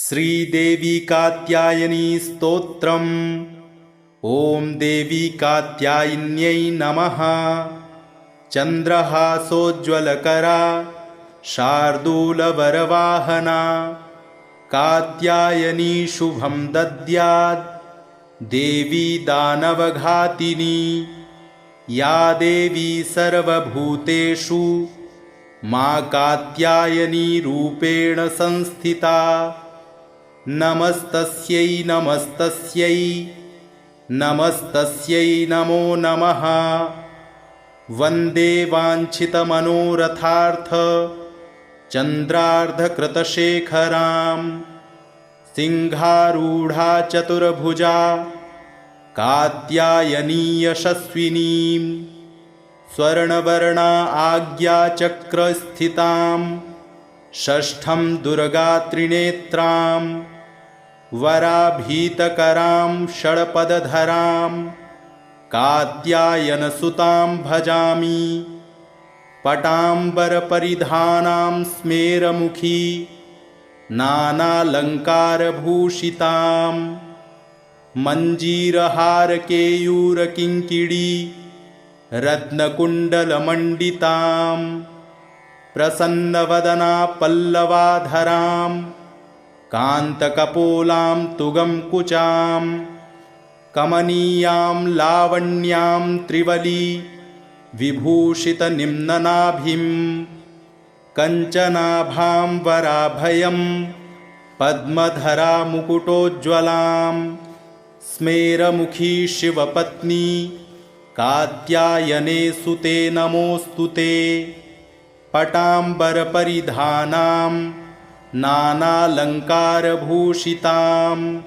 श्रीदेवी कात्यायनी स्तोत्रम्। ॐ देवी कात्यायन्यै नमः। चन्द्रहासोज्ज्वलकरा शार्दूलवरवाहना कात्यायनी शुभं दद्यात् देवी दानवघातिनी। या देवी सर्वभूतेषु मा कात्यायनी रूपेण संस्थिता। नमस्तस्यै नमस्तस्यै नमस्तस्यै नमो नमः। वन्दे वाञ्छितमनोरथार्थ चन्द्रार्धकृतशेखरां। सिंहारूढा चतुर्भुजा कात्यायनी यशस्विनीं। स्वर्णवर्णा आज्ञाचक्रस्थितां षष्ठं दुर्गात्रिनेत्रां। वराभीतकरां षड्पदधरां कात्यायनसुतां भजामि। पटाम्बरपरिधानां स्मेरमुखी नानालङ्कारभूषितां। मञ्जीरहारकेयूरकिङ्किणी रत्नकुण्डलमण्डितां। प्रसन्नवदना पल्लवाधरां कान्तकपोलां तुगंकुचां। कमनीयां लावण्यां त्रिवली विभूषितनिम्ननाभिं। कञ्चनाभां वराभयं पद्मधरामुकुटोज्ज्वलां। स्मेरमुखी शिवपत्नी कात्यायने सुते नमोऽस्तुते। पटाम्बरपरिधानां नानालङ्कारभूषितां।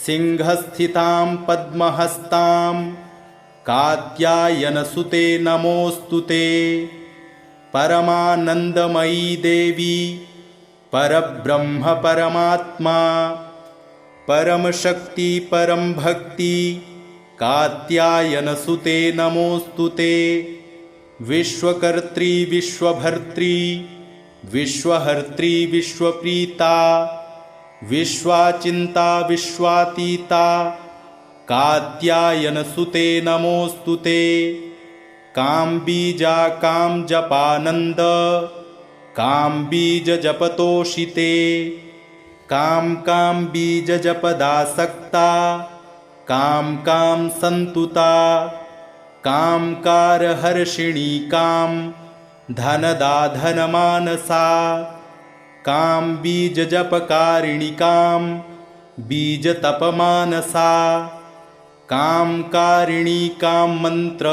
सिंहस्थितां पद्महस्तां कात्यायनसुते नमोऽस्तुते। परमानन्दमयी देवी परब्रह्म परमात्मा। परमशक्ति परमभक्ति कात्यायनसुते नमोऽस्तुते। विश्वकर्त्री विश्वभर्त्री विश्वहर्त्री विश्वप्रीता। विश्वाचिन्ता विश्वातीता कात्यायनसुते नमोऽस्तुते। काम्बीजा कामजपानन्द काम्बीजजपतोषिते। काम्बीजजपदासक्ता कां सन्तुता। कामकारहर्षिणी कां धनदाधनमानसा। काम्बीजजपकारिणि कां बीजतपमानसा। कामकारिणी कां मन्त्र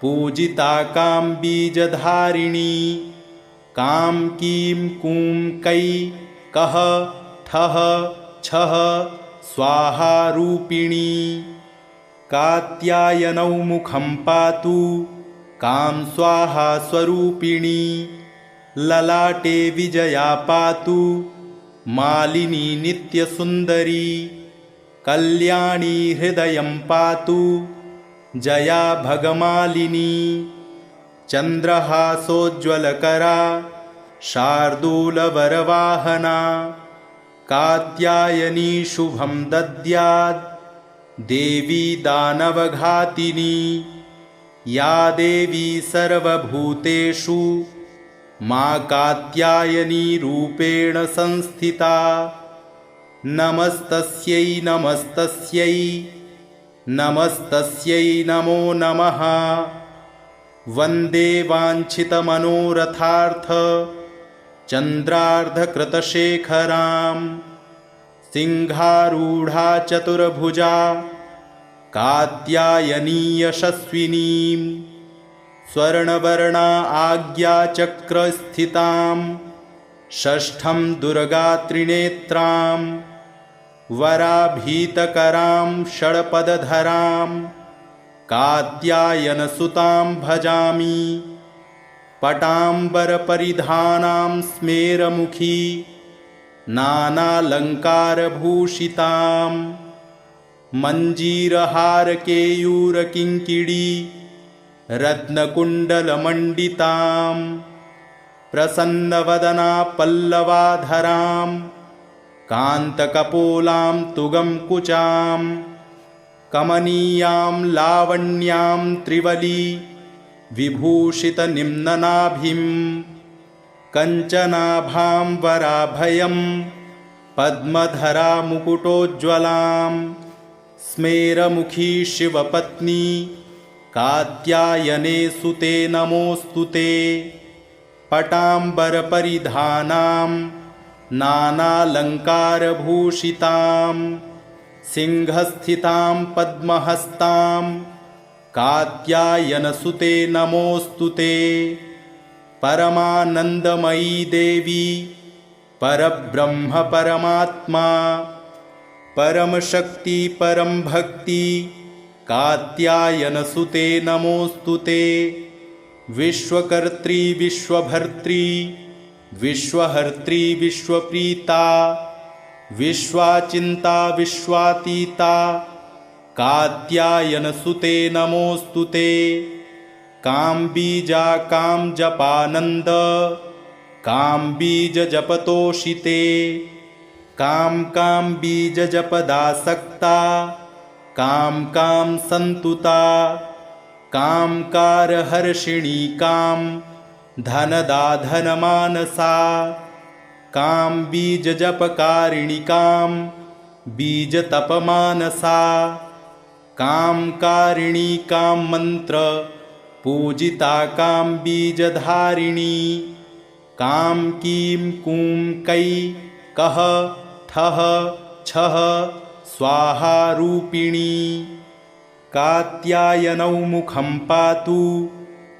पूजिता काम्बीजधारिणी। कां कीं कूं कै कः ठः छः स्वाहा रूपिणी। कात्यायनौ मुखं पातु कां स्वाहा स्वरूपिणी। ललाटे विजया पातु मालिनी नित्यसुन्दरी। कल्याणी हृदयं पातु जया भगमालिनी। चन्द्रहासोज्ज्वलकरा शार्दूलवरवाहना कात्यायनी शुभं दद्यात् देवी दानवघातिनी। या देवी सर्वभूतेषु मा कात्यायनी रूपेण संस्थिता। नमस्तस्यै नमस्तस्यै नमस्तस्यै नमो नमः। वन्दे वाञ्छितमनोरथार्थ चन्द्रार्धकृतशेखरां। सिंहारूढा चतुर्भुजा कात्यायनी यशस्विनीं। स्वर्णवर्णा आज्ञाचक्रस्थितां षष्ठं दुर्गात्रिनेत्रां। वराभीतकरां षड्पदधरां कात्यायनसुतां भजामि। पटाम्बरपरिधानां स्मेरमुखी नानालङ्कारभूषितां। मञ्जीरहारकेयूरकिङ्किणी रत्नकुण्डलमण्डितां। प्रसन्नवदना पल्लवाधरां कान्तकपोलां तुगं कुचां कमनीयां लावण्यां त्रिवली विभूषितनिम्ननाभिं कञ्चनाभां वराभयं पद्मधरामुकुटोज्ज्वलां स्मेरमुखी शिवपत्नी कात्यायने सुते नमोऽस्तु ते। पटाम्बरपरिधानां नानालङ्कारभूषितां सिंहस्थितां पद्महस्तां कात्यायनसुते नमोऽस्तु ते। परमानन्दमयी देवी परब्रह्म परमात्मा परमशक्ति परमभक्ति कात्यायनसुते नमोऽस्तु ते। विश्वकर्त्री विश्वभर्त्री विश्वहर्त्री विश्वप्रीता विश्वाचिन्ता विश्वातीता कात्यायनसुते नमोऽस्तु ते। काम्बीजा कामजपानन्द काम्बीजजपतोषिते काम्बीजजपदासक्ता कां सन्तुता कामकारहर्षिणी कां धनदाधनमानसा काम्बीजजपकारिणि कां बीजतपमानसा कामकारिणी कां मन्त्र पूजिता काम्बीजधारिणी कां कीं कूं कै कः ठः छः स्वाहा रूपिणी। कात्यायनौ मुखं पातु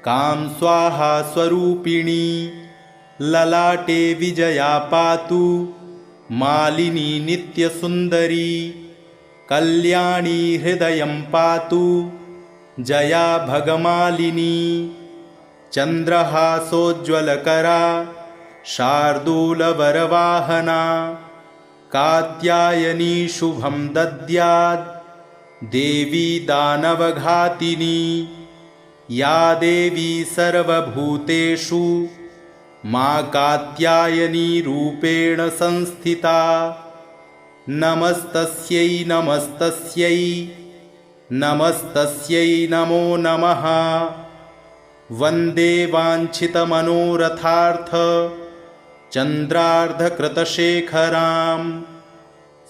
कां स्वाहा स्वरूपिणी ललाटे विजया पातु मालिनी नित्यसुन्दरी कल्याणी हृदयं पातु जया भगमालिनी चन्द्रहासोज्ज्वलकरा शार्दूलवरवाहना कात्यायनी शुभं दद्यात् देवी दानवघातिनी या देवी सर्वभूतेषु मां कात्यायनी रूपेण संस्थिता। नमस्तस्यै नमस्तस्यै नमस्तस्यै नमो नमः। वन्दे वाञ्छितमनोरथार्थ चन्द्रार्धकृतशेखरां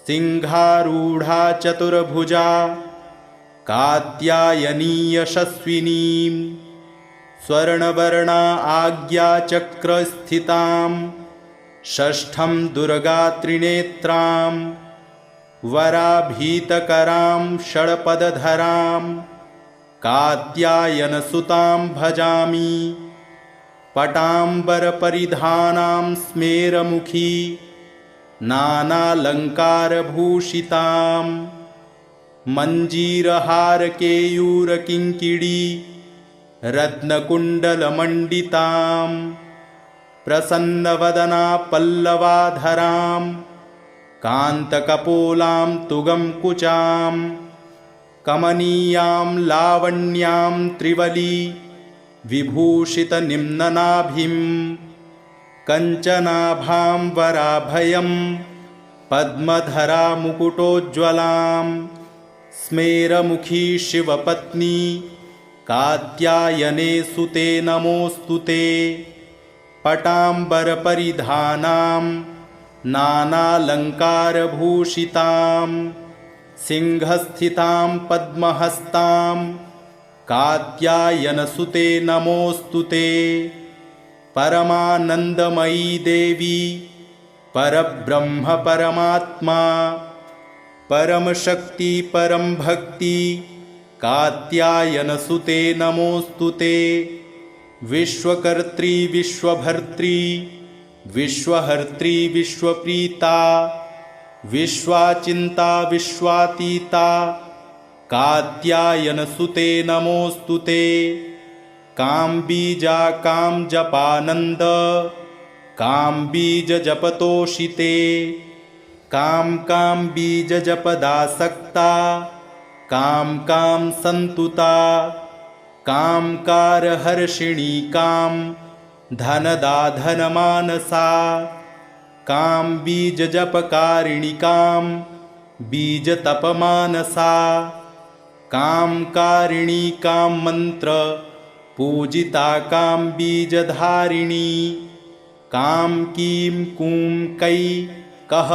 सिंहारूढा चतुर्भुजा कात्यायनी यशस्विनीं स्वर्णवर्णा आज्ञाचक्रस्थितां षष्ठं दुर्गा त्रिनेत्रां वराभीतकरां षड्पदधरां कात्यायनसुतां भजामि। पटाम्बरपरिधानां स्मेरमुखी नानालङ्कारभूषितां मञ्जीरहारकेयूरकिङ्किणी रत्नकुण्डलमण्डितां प्रसन्नवदना पल्लवाधरां कान्तकपोलां तुगं कुचां कमनीयां लावण्यां त्रिवली विभूषितनिम्ननाभिं कञ्चनाभां वराभयं पद्मधरामुकुटोज्ज्वलां स्मेरमुखी शिवपत्नी कात्यायने सुते नमोऽस्तु ते। पटाम्बरपरिधानां नानालङ्कारभूषितां सिंहस्थितां पद्महस्तां कात्यायनसुते नमोऽस्तु ते। परमानन्दमयी देवी परब्रह्म परमात्मा परमशक्ति परमभक्ति कात्यायनसुते नमोऽस्तु ते। विश्वकर्त्री विश्वभर्त्री विश्वहर्त्री विश्वप्रीता विश्वाचिन्ता विश्वातीता कात्यायनसुते नमोऽस्तु ते। काम्बीजा कामजपानन्द काम्बीजजपतोषिते काम्बीजजपदासक्ता कां सन्तुता कामकारहर्षिणी कां धनदाधनमानसा कां बीजजपकारिणिकां बीजतपमानसा कां कारिणीकां मन्त्र पूजिता कां बीजधारिणी कां कीं कूं कै कः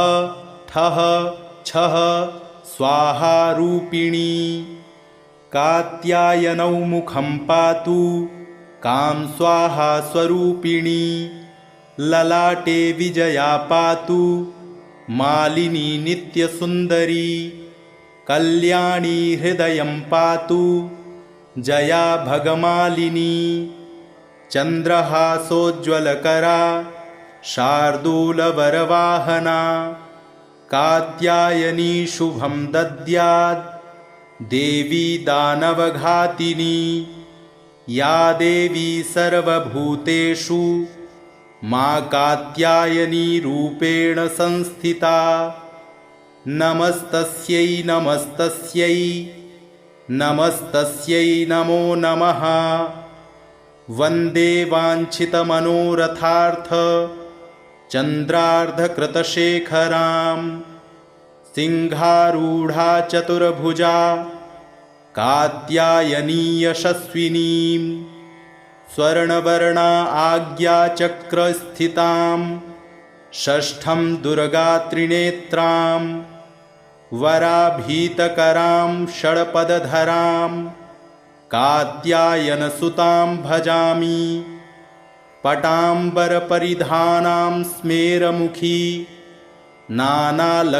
ठः छः स्वाहा रूपिणी कात्यायनौ मुखं पातु कां स्वाहा स्वरूपिणी ललाटे विजया पातु मालिनी नित्यसुन्दरी कल्याणी हृदयं पातु जया भगमालिनी चन्द्रहासोज्ज्वलकरा शार्दूलवरवाहना कात्यायनी शुभं दद्यात् देवी दानवघातिनी या देवी सर्वभूतेषु मा कात्यायनी रूपेण संस्थिता नमस्तस्यै नमस्तस्यै नमस्तस्यै नमो नमः वन्दे वाञ्छितमनोरथार्थ चन्द्रार्धकृतशेखरां सिंहारूढा चतुर्भुजा कात्यायनी यशस्विनीं स्वर्णवर्णा आज्ञाचक्रस्थितां षष्ठं दुर्गात्रिनेत्रां वराभीतकरां षड्पदधरां कात्यायनसुतां भजामि पटाम्बरपरिधानां स्मेरमुखी नानालङ्कारभूषितां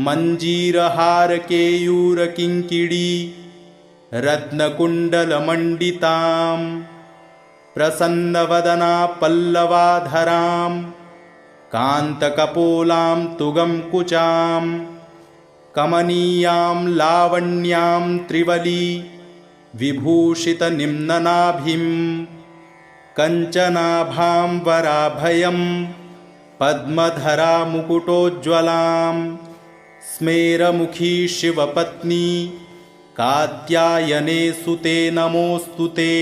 मञ्जीरहारकेयूरकिङ्किणी रत्नकुण्डलमण्डितां प्रसन्नवदना पल्लवाधरां कान्तकपोलां तुगं कुचां कमनीयां लावण्यां त्रिवली विभूषितनिम्ननाभिं कञ्चनाभां वराभयं पद्मधरा मुकुटोज्ज्वलां स्मेरमुखी शिवपत्नी कात्यायने सुते नमोऽस्तु ते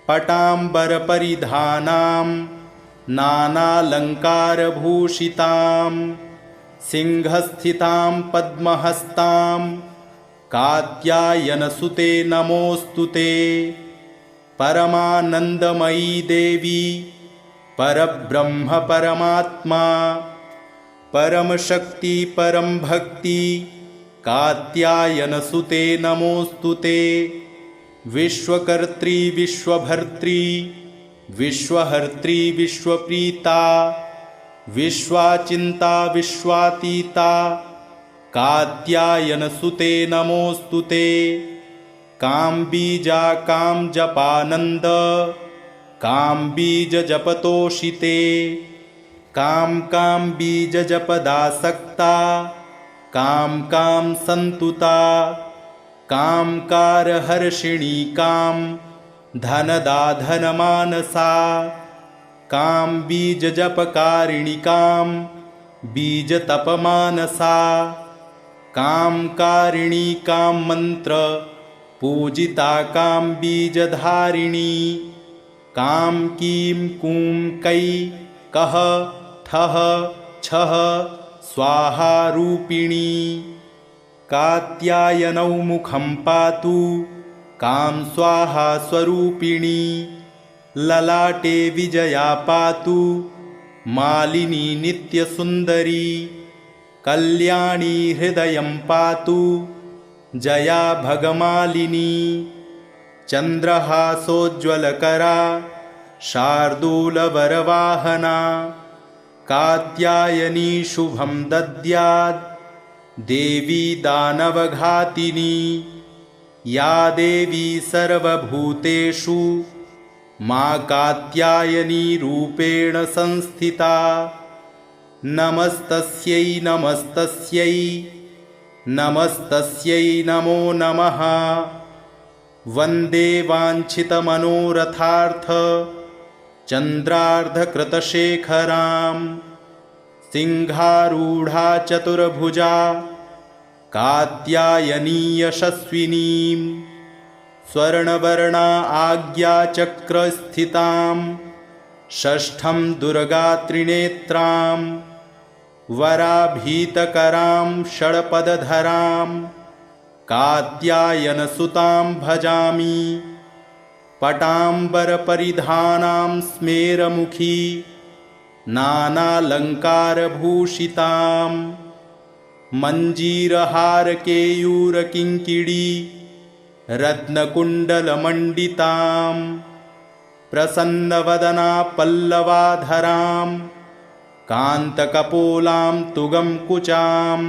पटाम्बरपरिधानां नानालङ्कारभूषितां सिंहस्थितां पद्महस्तां कात्यायनसुते नमोऽस्तु ते परमानन्दमयी देवी परब्रह्म परमात्मा परमशक्ति परमभक्ति कात्यायनसुते नमोऽस्तु ते विश्वकर्त्री विश्वभर्त्री विश्वहर्त्री विश्वप्रीता विश्वाचिन्ता विश्वातीता कात्यायनसुते नमोऽस्तु ते कां बीजा कां जपानन्द कां बीजजपतोषिते कां कां बीजजपदासक्ता कां कां सन्तुता कां कारहर्षिणी कां धनदाधनमानसा कां बीजजपकारिणि कां बीजतपमानसा कां कारिणी कां मन्त्र पूजिता कां बीजधारिणी कां कीं कूं कै कः ठः छः स्वाहा रूपिणी कात्यायनौ मुखं पातु कां स्वाहा स्वरूपिणी ललाटे विजया पातु मालिनी नित्यसुन्दरी कल्याणी हृदयं पातु जया भगमालिनी चन्द्रहासोज्ज्वलकरा शार्दूलवरवाहना कात्यायनी शुभं दद्यात् देवी दानवघातिनी या देवी सर्वभूतेषु मा कात्यायनी रूपेण संस्थिता नमस्तस्यै नमस्तस्यै नमस्तस्यै नमो नमः वन्दे वाञ्छितमनोरथार्थ चन्द्रार्धकृतशेखरां सिंहारूढा चतुर्भुजा कात्यायनी यशस्विनीं स्वर्णवर्णा आज्ञाचक्रस्थितां षष्ठं दुर्गात्रिनेत्रां वराभीतकरां षड्पदधरां कात्यायनसुतां भजामि। पटाम्बरपरिधानां स्मेरमुखी नानालङ्कारभूषितां मञ्जीरहारकेयूरकिङ्किणी रत्नकुण्डलमण्डितां प्रसन्नवदना पल्लवाधरां कान्तकपोलां तुगंकुचां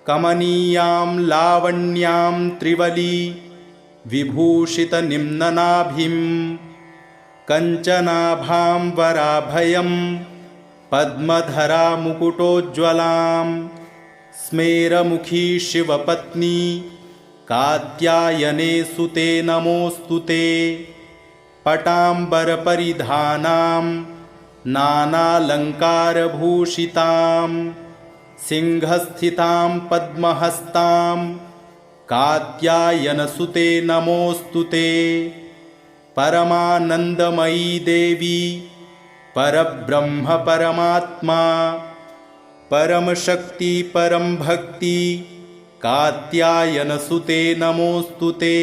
कमनीयां लावण्यां त्रिवली विभूषितनिम्ननाभिं कञ्चनाभां वराभयं पद्मधरामुकुटोज्ज्वलां स्मेरमुखी शिवपत्नी कात्यायने सुते नमोऽस्तु ते। पटाम्बरपरिधानां नानालङ्कारभूषितां सिंहस्थितां पद्महस्तां कात्यायनसुते नमोऽस्तु ते। परमानन्दमयी देवी परब्रह्म परमात्मा परमशक्ति परमभक्ति कात्यायनसुते नमोऽस्तु ते।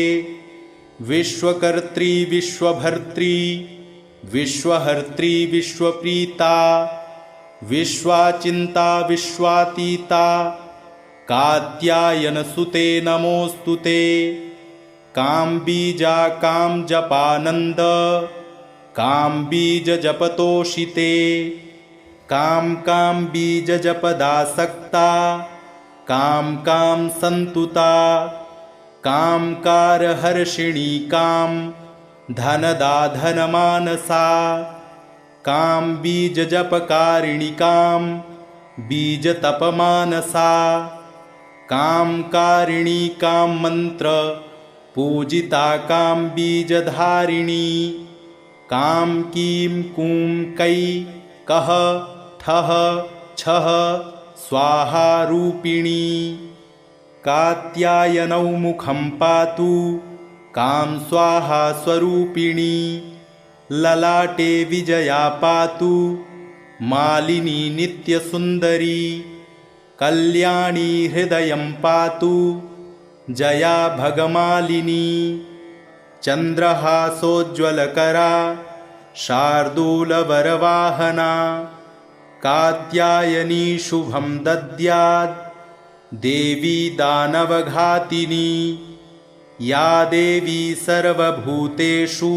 विश्वकर्त्री विश्वभर्त्री विश्वहर्त्री विश्वप्रीता विश्वाचिन्ता विश्वातीता कात्यायनसुते नमोऽस्तु ते। काम्बीजा कामजपानन्द काम्बीजजपतोषिते काम्बीजजपदासक्ता कां सन्तुता कामकारहर्षिणी कां धनदाधनमानसा काम्बीजजपकारिणि कां बीजतपमानसा कामकारिणी कां मन्त्र पूजिता काम्बीजधारिणी कां कीं कूं कै कः ठः छः स्वाहा रूपिणी। कात्यायनौ मुखं पातु कां स्वाहा स्वरूपिणी ललाटे विजया पातु मालिनी नित्यसुन्दरी कल्याणी हृदयं पातु जया भगमालिनी चन्द्रहासोज्ज्वलकरा शार्दूलवरवाहना कात्यायनी शुभं दद्यात् देवी दानवघातिनी या देवी सर्वभूतेषु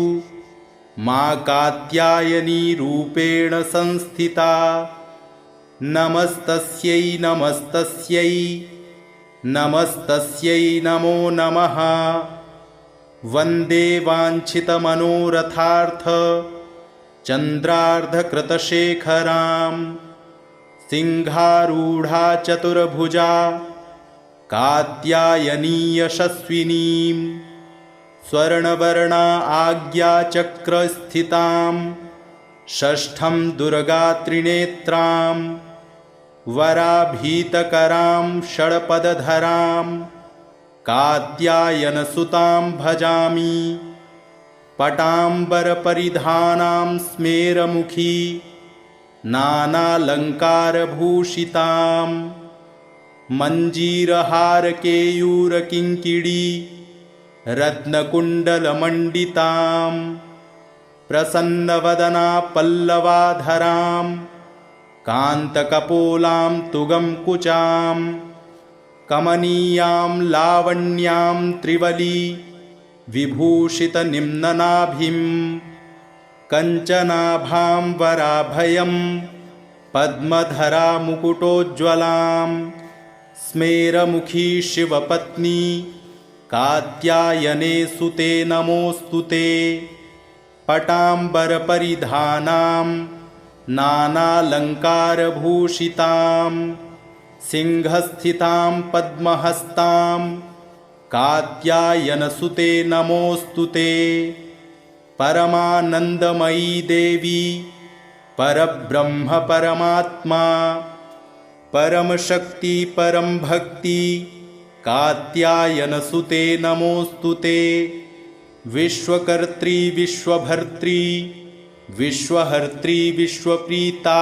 मां कात्यायनी रूपेण संस्थिता। नमस्तस्यै नमस्तस्यै नमस्तस्यै नमो नमः। वन्दे वाञ्छितमनोरथार्थ चन्द्रार्धकृतशेखरां सिंहारूढा चतुर्भुजा कात्यायनी यशस्विनीं स्वर्णवर्णा आज्ञाचक्रस्थितां षष्ठं दुर्गात्रिनेत्रां वराभीतकरां षड्पदधरां कात्यायनसुतां भजामि। पटाम्बरपरिधानां स्मेरमुखी नानालङ्कारभूषितां मञ्जीरहारकेयूरकिङ्किणी रत्नकुण्डलमण्डितां प्रसन्नवदना पल्लवाधरां कान्तकपोलां तुगंकुचां कमनीयां लावण्यां त्रिवली विभूषितनिम्ननाभिं कञ्चनाभां वराभयं पद्मधरामुकुटोज्ज्वलां स्मेरमुखी शिवपत्नी कात्यायने सुते नमोऽस्तु ते। पटाम्बरपरिधानां नानालङ्कारभूषितां सिंहस्थितां पद्महस्तां कात्यायनसुते नमोऽस्तु ते। परमानन्दमयी देवी परब्रह्म परमात्मा परमशक्ति परमभक्ति कात्यायनसुते नमोऽस्तु ते। विश्वकर्त्री विश्वभर्त्री विश्वहर्त्री विश्वप्रीता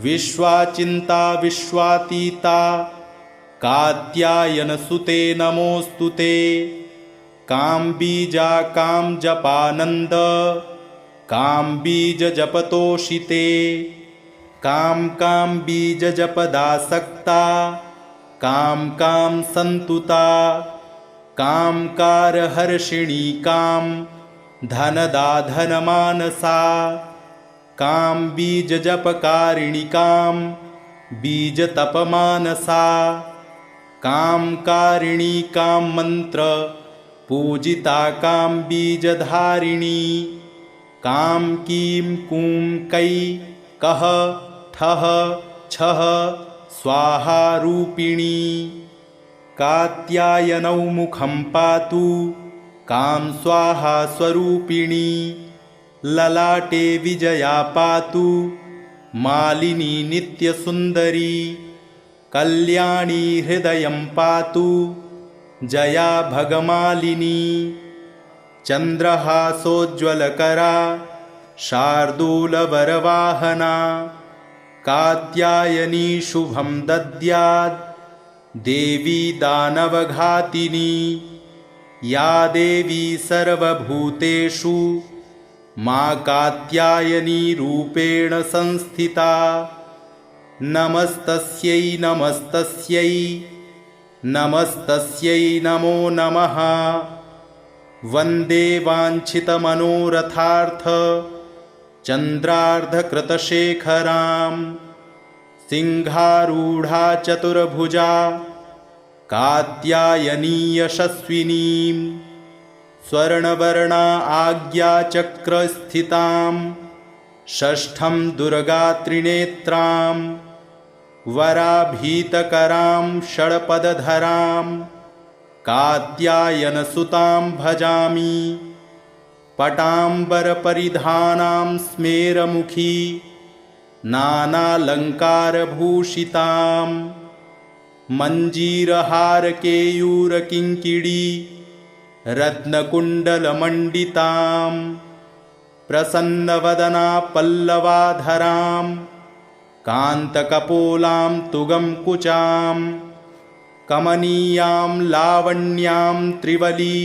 विश्वाचिन्ता विश्वातीता कात्यायनसुते नमोऽस्तुते। काम्बीजा कामजपानन्द काम्बीजजपतोषिते काम्बीजजपदासक्ता कां सन्तुता कामकारहर्षिणी कां धनदाधनमानसा काम्बीजजपकारिणि कां बीजतपमानसा कामकारिणी कां मन्त्र पूजिता काम्बीजधारिणी कां कीं कूं कै कः ठः छः स्वाहा रूपिणी। कात्यायनौ मुखं पातु कां स्वाहा स्वरूपिणी ललाटे विजया पातु मालिनी नित्यसुन्दरी कल्याणी हृदयं पातु जया भगमालिनी चन्द्रहासोज्ज्वलकरा शार्दूलवरवाहना कात्यायनी शुभं दद्यात् देवी दानवघातिनी या देवी सर्वभूतेषु मा कात्यायनी रूपेण संस्थिता नमस्तस्यै नमस्तस्यै नमस्तस्यै नमो नमः। वन्दे वाञ्छितमनोरथार्थ चन्द्रार्धकृतशेखरां सिंहारूढा चतुर्भुजा कात्यायनी यशस्विनीं स्वर्णवर्णा आज्ञाचक्रस्थितां षष्ठं दुर्गा त्रिनेत्रां वराभीतकरां षड्पदधरां कात्यायनसुतां भजामि। पटाम्बरपरिधानां स्मेरमुखी नानालङ्कारभूषितां मञ्जीरहारकेयूरकिङ्किणी रत्नकुण्डलमण्डितां प्रसन्नवदना पल्लवाधरां कान्तकपोलां तुगंकुचां कमनीयां लावण्यां त्रिवली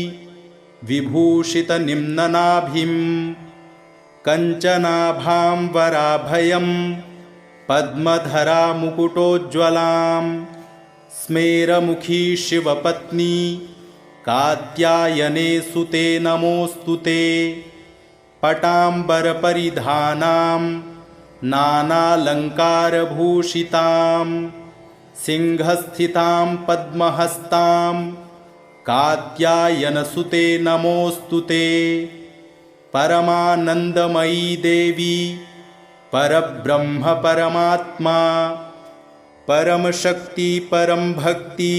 विभूषितनिम्ननाभिं कञ्चनाभां वराभयं पद्मधरामुकुटोज्ज्वलां स्मेरमुखी शिवपत्नी कात्यायने सुते नमोऽस्तुते। पटाम्बरपरिधानां नानालङ्कारभूषितां सिंहस्थितां पद्महस्तां कात्यायनसुते नमोऽस्तुते। परमानन्दमयी देवी परब्रह्म परमात्मा परमशक्ति परम भक्ति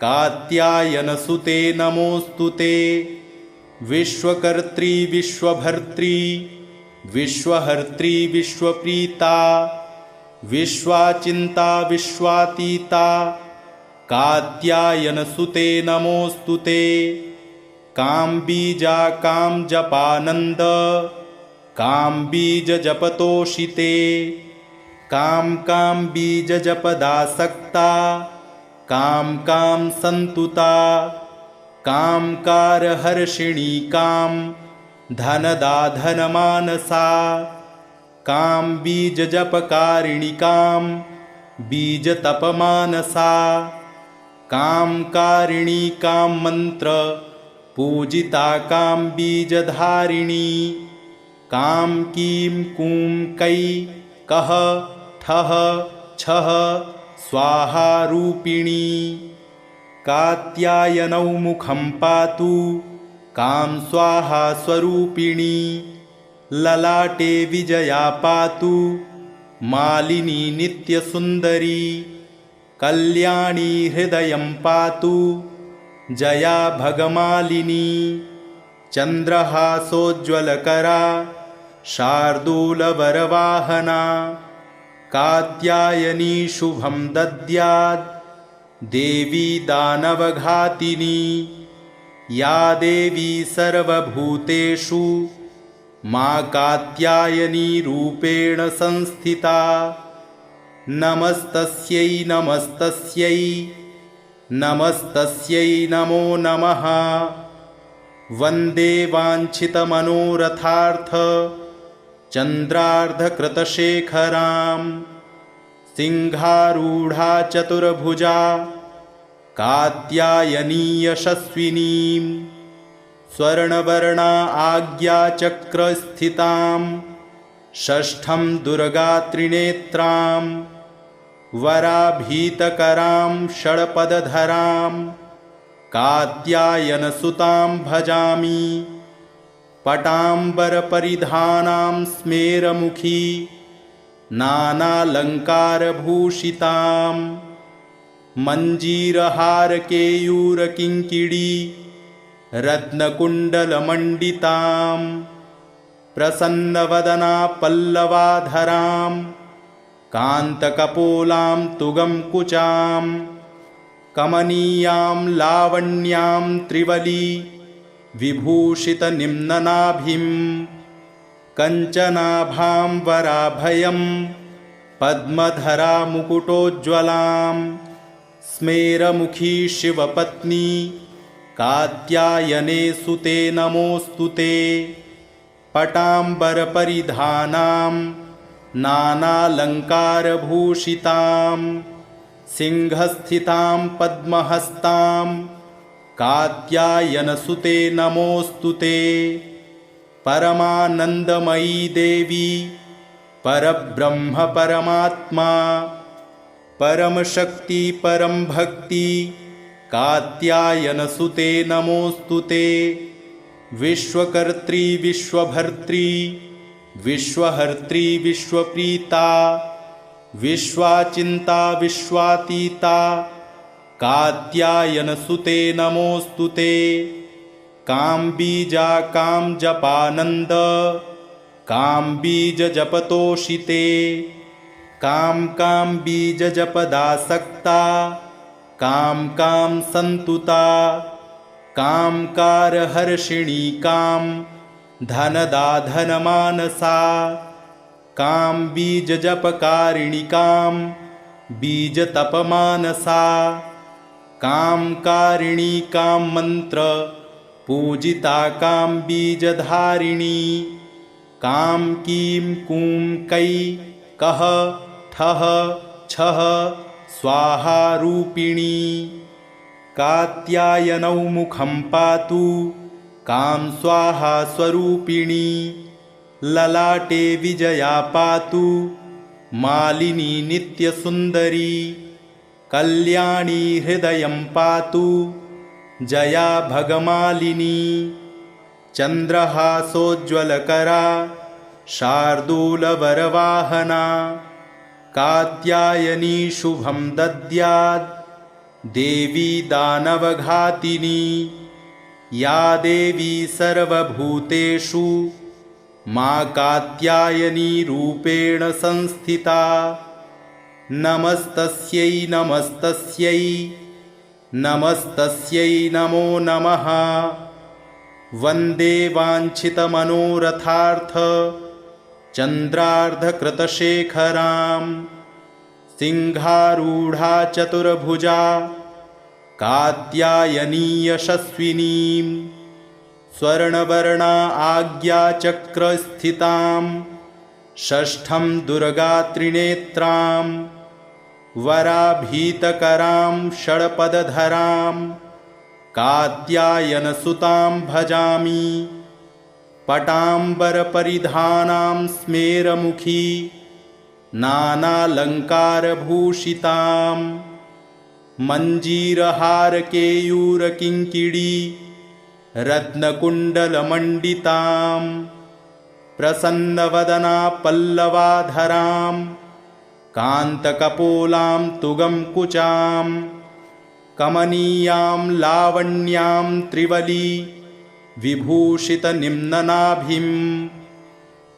कात्यायनसुते नमोऽस्तुते। विश्वकर्त्री विश्वभर्त्री विश्वहर्त्री विश्वप्रीता विश्वाचिन्ता विश्वातीता कात्यायनसुते नमोऽस्तुते। काम्बीजा कामजपानन्द काम्बीजजपतोषिते काम्बीजजपदासक्ता कां सन्तुता कामकारहर्षिणी कां धनदाधनमानसा काम्बीजजपकारिणि कां बीजतपमानसा कामकारिणी कां मन्त्र पूजिता काम्बीजधारिणी कां कीं कूं कै कः ठः छः स्वाहा रूपिणी। कात्यायनौ मुखं पातु कां स्वाहा स्वरूपिणी ललाटे विजया पातु मालिनी नित्यसुन्दरी कल्याणी हृदयं पातु जया भगमालिनी चन्द्रहासोज्ज्वलकरा शार्दूलवरवाहना कात्यायनी शुभं दद्यात् देवी दानवघातिनी या देवी सर्वभूतेषु मां कात्यायनी रूपेण संस्थिता। नमस्तस्यै नमस्तस्यै नमस्तस्यै नमो नमः। वन्दे वाञ्छितमनोरथार्थ चन्द्रार्धकृतशेखरां। सिंहारूढा चतुर्भुजा कात्यायनी यशस्विनीं। स्वर्णवर्णा आज्ञाचक्रस्थितां षष्ठं दुर्गात्रिनेत्रां। वराभीतकरां षड्पदधरां कात्यायनसुतां भजामि। पटाम्बरपरिधानां स्मेरमुखी नानालङ्कारभूषितां। मञ्जीरहारकेयूरकिङ्किणी रत्नकुण्डलमण्डितां। प्रसन्नवदना पल्लवाधरां कान्तकपोलां तुगंकुचां। कमनीयां लावण्यां त्रिवली विभूषितनिम्ननाभिं। कञ्चनाभां वराभयं पद्मधरामुकुटोज्ज्वलां। स्मेरमुखी शिवपत्नी कात्यायने सुते नमोऽस्तु ते। पटाम्बरपरिधानां नानालङ्कारभूषितां। सिंहस्थितां पद्महस्तां कात्यायनसुते नमोऽस्तु ते। परमानन्दमयी देवी परब्रह्म परमात्मा। परमशक्ति परमभक्ति कात्यायनसुते नमोऽस्तु ते। विश्वकर्त्री विश्वभर्त्री विश्वहर्त्री विश्वप्रीता। विश्वाचिन्ता विश्वातीता कात्यायनसुते नमोऽस्तु ते। काम्बीजा कामजपानन्द काम्बीजजपतोषिते। काम्बीजजपदासक्ता कां सन्तुता। कामकारहर्षिणी कां धनदाधनमानसा। काम्बीजजपकारिणि कां बीजतपमानसा। कामकारिणी कां मन्त्र पूजिता काम्बीजधारिणी। कां कीं कूं कै कः ठः छः स्वाहा रूपिणी। कात्यायनौ मुखं पातु कां स्वाहा स्वरूपिणी। ललाटे विजया पातु मालिनी नित्यसुन्दरी। कल्याणी हृदयं पातु जया भगमालिनी। चन्द्रहासोज्ज्वलकरा शार्दूलवरवाहना। कात्यायनी शुभं दद्यात् देवी दानवघातिनी। या देवी सर्वभूतेषु मां कात्यायनी रूपेण संस्थिता। नमस्तस्यै नमस्तस्यै नमस्तस्यै नमो नमः। वन्दे वाञ्छितमनोरथार्थ चन्द्रार्धकृतशेखरां। सिंहारूढा चतुर्भुजा कात्यायनी यशस्विनीं। स्वर्णवर्णा आज्ञाचक्रस्थितां षष्ठं दुर्गात्रिनेत्रां। वराभीतकरां षड्पदधरां कात्यायनसुतां भजामि। पटाम्बरपरिधानां स्मेरमुखी नानालङ्कारभूषितां। मञ्जीरहारकेयूरकिङ्किणी रत्नकुण्डलमण्डितां। प्रसन्नवदना पल्लवाधरां कान्तकपोलां तुगंकुचां। कमनीयां लावण्यां त्रिवली विभूषितनिम्ननाभिं।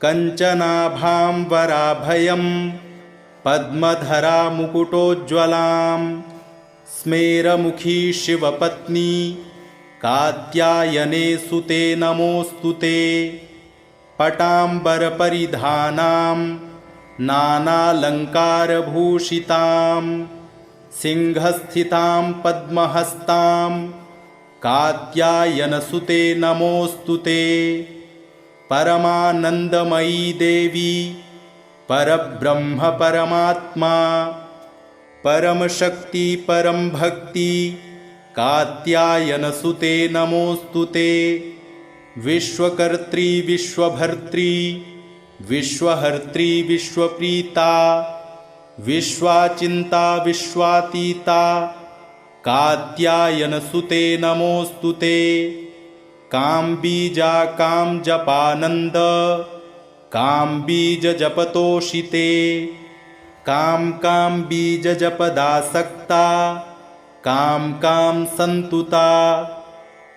कञ्चनाभां वराभयं पद्मधरामुकुटोज्ज्वलां। स्मेरमुखी शिवपत्नी कात्यायने सुते नमोऽस्तु ते। पटाम्बरपरिधानां नानालङ्कारभूषितां सिंहस्थितां पद्महस्तां कात्यायनसुते नमोऽस्तु ते। परमानन्दमयी देवी परब्रह्म परमात्मा परमशक्ति परम भक्ति कात्यायनसुते नमोऽस्तु ते। विश्वकर्त्री विश्वभर्त्री विश्वहर्त्री विश्वप्रीता विश्वाचिन्ता विश्वातीता कात्यायनसुते नमोऽस्तु ते। काम्बीजा कामजपानन्द काम्बीजजपतोषिते काम्बीजजपदासक्ता कां सन्तुता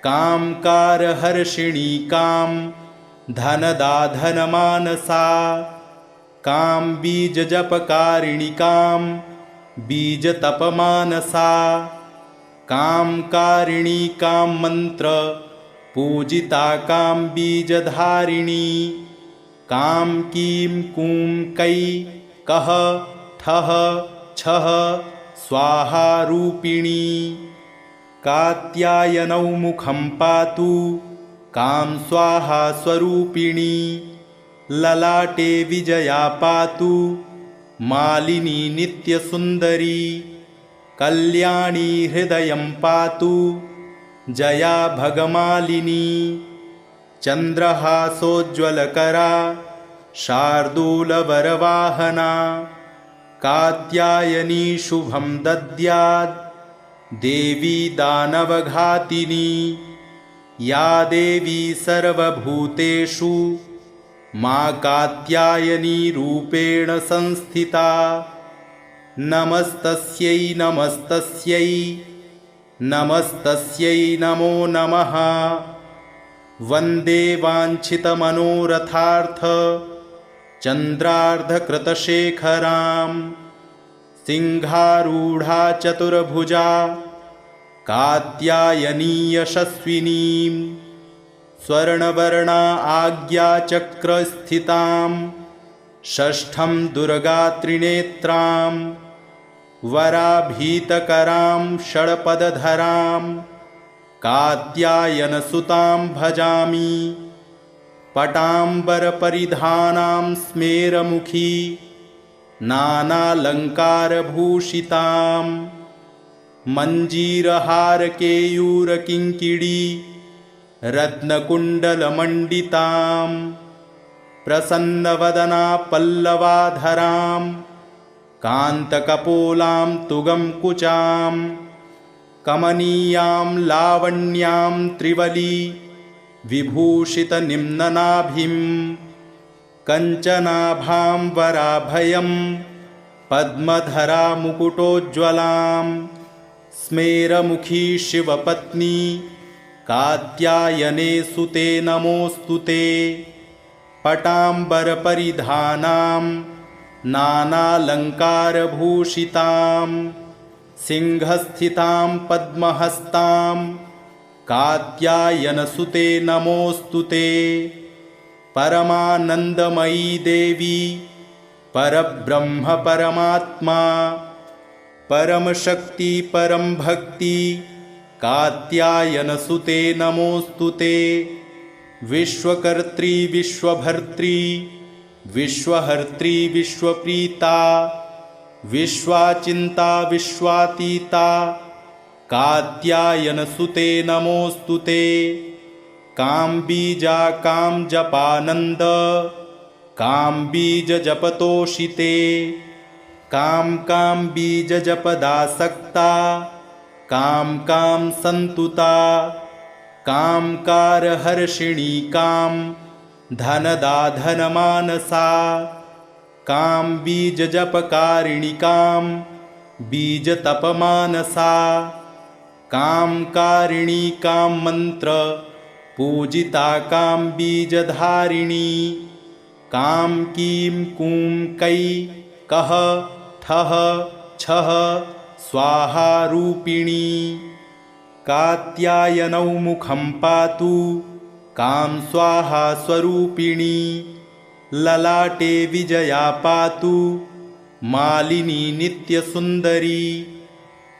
कामकारहर्षिणी कां धनदाधनमानसा काम्बीजजपकारिणि कां बीजतपमानसा कामकारिणी कां मन्त्र पूजिता काम्बीजधारिणी कां कीं कूं कै कः ठः छः स्वाहा रूपिणी। कात्यायनौ मुखं पातु कां स्वाहा स्वरूपिणी। ललाटे विजया पातु मालिनी नित्यसुन्दरी। कल्याणी हृदयं पातु जया भगमालिनी। चन्द्रहासोज्ज्वलकरा शार्दूलवरवाहना कात्यायनी शुभं दद्यात् देवी दानवघातिनी। या देवी सर्वभूतेषु मां कात्यायनी रूपेण संस्थिता। नमस्तस्यै नमस्तस्यै नमस्तस्यै नमो नमः। वन्दे वाञ्छितमनोरथार्थ चन्द्रार्धकृतशेखरां सिंहारूढा चतुर्भुजा कात्यायनी यशस्विनीं। स्वर्णवर्णा आज्ञाचक्रस्थितां षष्ठं दुर्गात्रिनेत्रां वराभीतकरां षड्पदधरां कात्यायनसुतां भजामि। पटाम्बरपरिधानां स्मेरमुखी नानालङ्कारभूषितां मञ्जीरहारकेयूरकिङ्किणी रत्नकुण्डलमण्डितां प्रसन्नवदना पल्लवाधरां कान्तकपोलां तुगंकुचां कमनीयां लावण्यां त्रिवली विभूषितनिम्ननाभिं कञ्चनाभां वराभयं पद्मधरामुकुटोज्ज्वलां स्मेरमुखी शिवपत्नी कात्यायने सुते नमोऽस्तु ते। पटाम्बरपरिधानां नानालङ्कारभूषितां सिंहस्थितां पद्महस्तां कात्यायनसुते नमोऽस्तु ते। परमानन्दमयी देवी परब्रह्म परमात्मा परमशक्ति परम भक्ति कात्यायनसुते नमोऽस्तु ते। विश्वकर्त्री विश्वभर्त्री विश्वहर्त्री विश्वप्रीता विश्वाचिन्ता विश्वातीता कात्यायनसुते नमोऽस्तु ते। काम्बीजा कामजपानन्द काम्बीजजपतोषिते काम्बीजजपदासक्ता कां सन्तुता कामकारहर्षिणी कां धनदाधनमानसा काम्बीजजपकारिणि कां बीजतपमानसा कामकारिणी कां मन्त्र पूजिता काम्बीजधारिणी कां कीं कूं कै कः ठः छः स्वाहा रूपिणी। कात्यायनौ मुखं पातु काम स्वाहा स्वरूपिणी ललाटे विजया पातु मालिनी नित्यसुन्दरी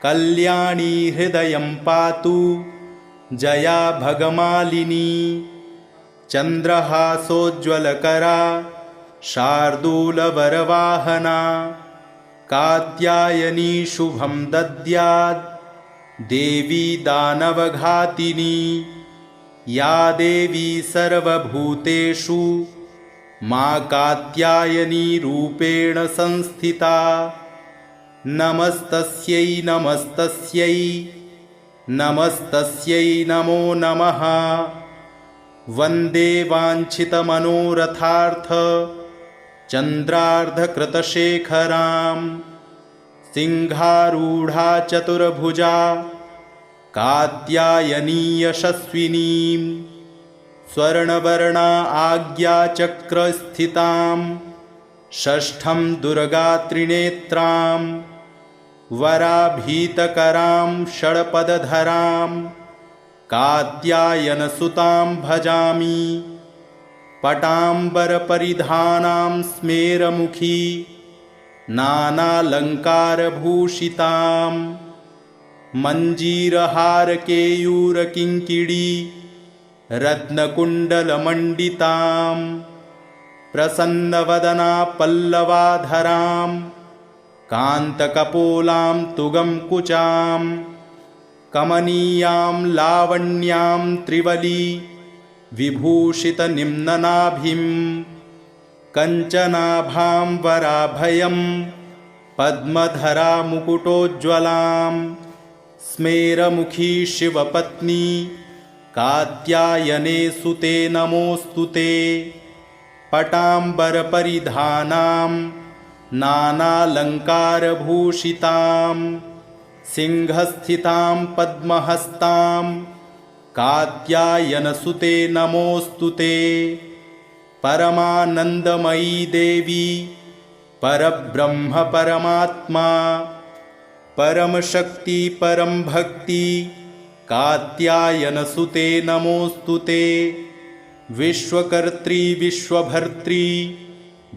कल्याणी हृदयं पातु जया भगमालिनी चन्द्रहासोज्ज्वलकरा शार्दूलवरवाहना कात्यायनी शुभं दद्यात् देवी दानवघातिनी या देवी सर्वभूतेषु मां कात्यायनी रूपेण संस्थिता नमस्तस्यै नमस्तस्यै नमस्तस्यै नमो नमः वन्दे वाञ्छितमनोरथार्थ चन्द्रार्धकृतशेखरां सिंहारूढा चतुर्भुजा कात्यायनी यशस्विनीं स्वर्णवर्णा आज्ञाचक्रस्थितां षष्ठं दुर्गात्रिनेत्रां वराभीतकरां षड्पदधरां कात्यायनसुतां भजामि पटाम्बरपरिधानां स्मेरमुखी नानालङ्कारभूषितां मञ्जीरहारकेयूरकिङ्किणी रत्नकुण्डलमण्डितां प्रसन्नवदना पल्लवाधरां कान्तकपोलां तुगं कुचां कमनीयां लावण्यां त्रिवली विभूषितनिम्ननाभिं कञ्चनाभां वराभयं पद्मधरामुकुटोज्ज्वलां स्मेरमुखी शिवपत्नी कात्यायने सुते नमोऽस्तु ते पटाम्बरपरिधानां नानालङ्कारभूषितां सिंहस्थितां पद्महस्तां कात्यायनसुते नमोऽस्तु ते परमानन्दमयी देवी परब्रह्म परमात्मा परमशक्ति परं भक्ति कात्यायनसुते नमोऽस्तु ते विश्वकर्त्री विश्वभर्त्री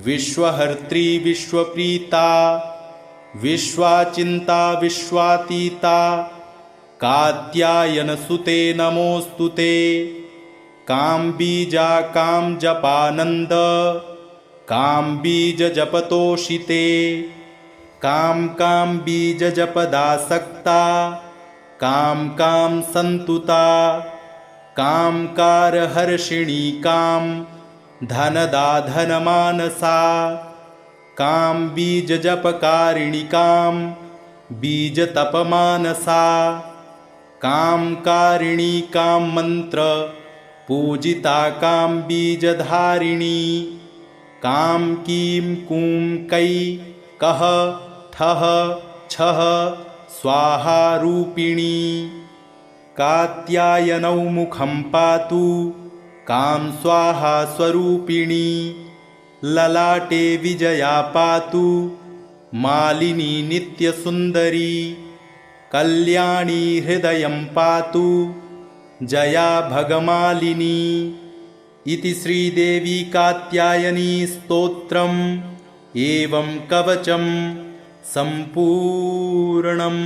विश्वहर्त्री विश्वप्रीता विश्वाचिन्ता विश्वातीता कात्यायनसुते नमोऽस्तु ते काम्बीजा कामजपानन्द काम्बीजजपतोषिते काम्बीजजपदासक्ता कां सन्तुता कामकारहर्षिणी कां धनदाधनमानसा काम्बीजजपकारिणि कां बीजतपमानसा कामकारिणी कां मन्त्र पूजिता काम्बीजधारिणी कां कीं कूं कै कः ठः छः स्वाहा रूपिणी कात्यायनौ मुखं पातु कां स्वाहा स्वरूपिणी ललाटे विजया पातु मालिनी नित्यसुन्दरी कल्याणी हृदयं पातु जया भगमालिनी इति श्रीदेवी कात्यायनी स्तोत्रम् एवं कवचं सम्पूर्णम्।